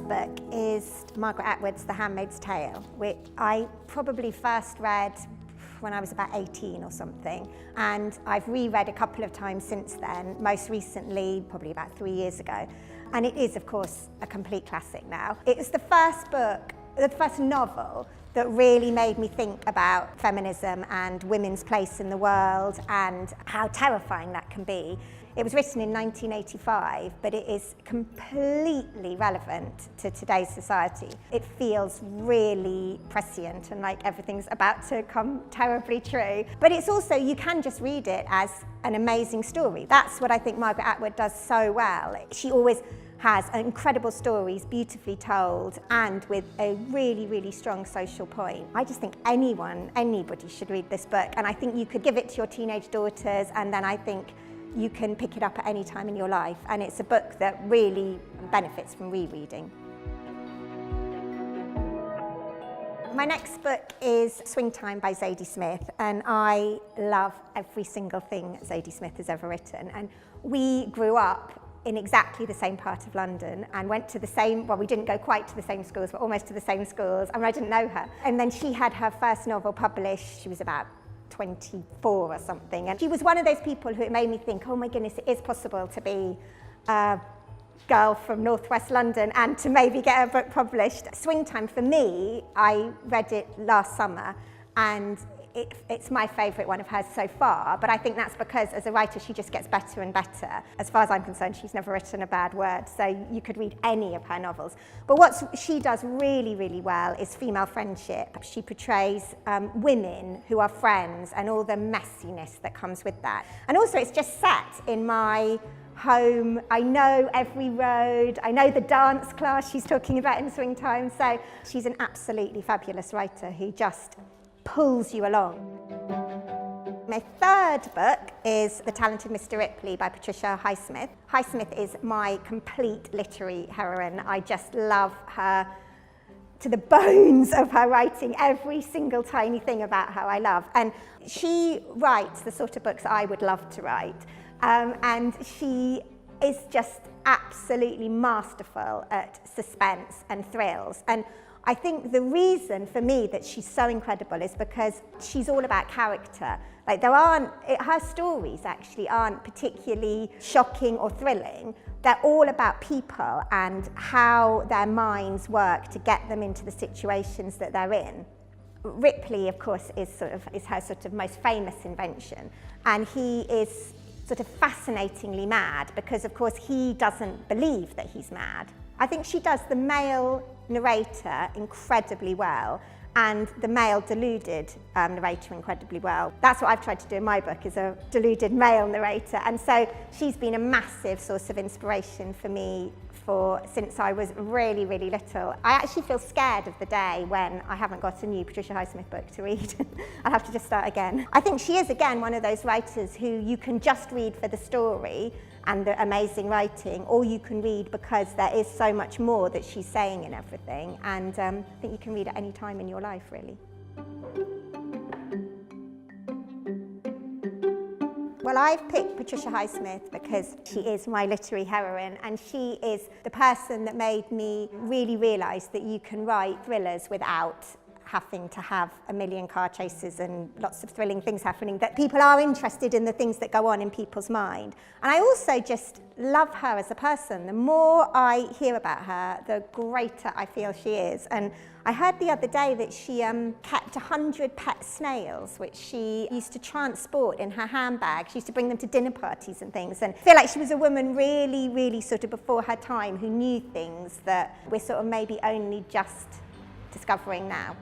next book is Margaret Atwood's The Handmaid's Tale, which I probably first read when I was about 18 or something, and I've reread a couple of times since then, most recently probably about 3 years ago, and it is of course a complete classic now. It was the first book, the first novel that really made me think about feminism and women's place in the world and how terrifying that can be. It was written in 1985, but it is completely relevant to today's society. It feels really prescient and like everything's about to come terribly true. But it's also, you can just read it as an amazing story. That's what I think Margaret Atwood does so well. She always has incredible stories, beautifully told, and with a really, really strong social point. I just think anybody should read this book, and I think you could give it to your teenage daughters, and then I think you can pick it up at any time in your life, and it's a book that really benefits from rereading. My next book is Swing Time by Zadie Smith, and I love every single thing Zadie Smith has ever written. And we grew up in exactly the same part of London and went to the same, well, we didn't go quite to the same schools, but almost to the same schools. I mean, I didn't know her. And then she had her first novel published, she was about 24 or something. And she was one of those people who it made me think, oh my goodness, it is possible to be a girl from northwest London and to maybe get a book published. Swing Time, for me, I read it last summer, and it's my favourite one of hers so far, but I think that's because as a writer she just gets better and better. As far as I'm concerned, she's never written a bad word, so you could read any of her novels. But what she does really, really well is female friendship. She portrays women who are friends and all the messiness that comes with that. And also it's just set in my home. I know every road, I know the dance class she's talking about in Swing Time, so she's an absolutely fabulous writer who just pulls you along. My third book is The Talented Mr Ripley by Patricia Highsmith. Highsmith is my complete literary heroine. I just love her to the bones of her writing, every single tiny thing about her I love. And she writes the sort of books I would love to write. And she is just absolutely masterful at suspense and thrills. And I think the reason for me that she's so incredible is because she's all about character. Like her stories actually aren't particularly shocking or thrilling. They're all about people and how their minds work to get them into the situations that they're in. Ripley, of course, is her sort of most famous invention, and he is sort of fascinatingly mad because, of course, he doesn't believe that he's mad. I think she does the male narrator incredibly well and the male deluded narrator incredibly well. That's what I've tried to do in my book, is a deluded male narrator, and so she's been a massive source of inspiration for me since I was really, really little. I actually feel scared of the day when I haven't got a new Patricia Highsmith book to read. I'll have to just start again. I think she is, again, one of those writers who you can just read for the story and the amazing writing, or you can read because there is so much more that she's saying in everything, and I think you can read at any time in your life, really. Well, I've picked Patricia Highsmith because she is my literary heroine, and she is the person that made me really realise that you can write thrillers without having to have a million car chases and lots of thrilling things happening, that people are interested in the things that go on in people's mind. And I also just love her as a person. The more I hear about her, the greater I feel she is. And I heard the other day that she kept 100 pet snails, which she used to transport in her handbag. She used to bring them to dinner parties and things. And I feel like she was a woman really, really sort of before her time who knew things that we're sort of maybe only just discovering now.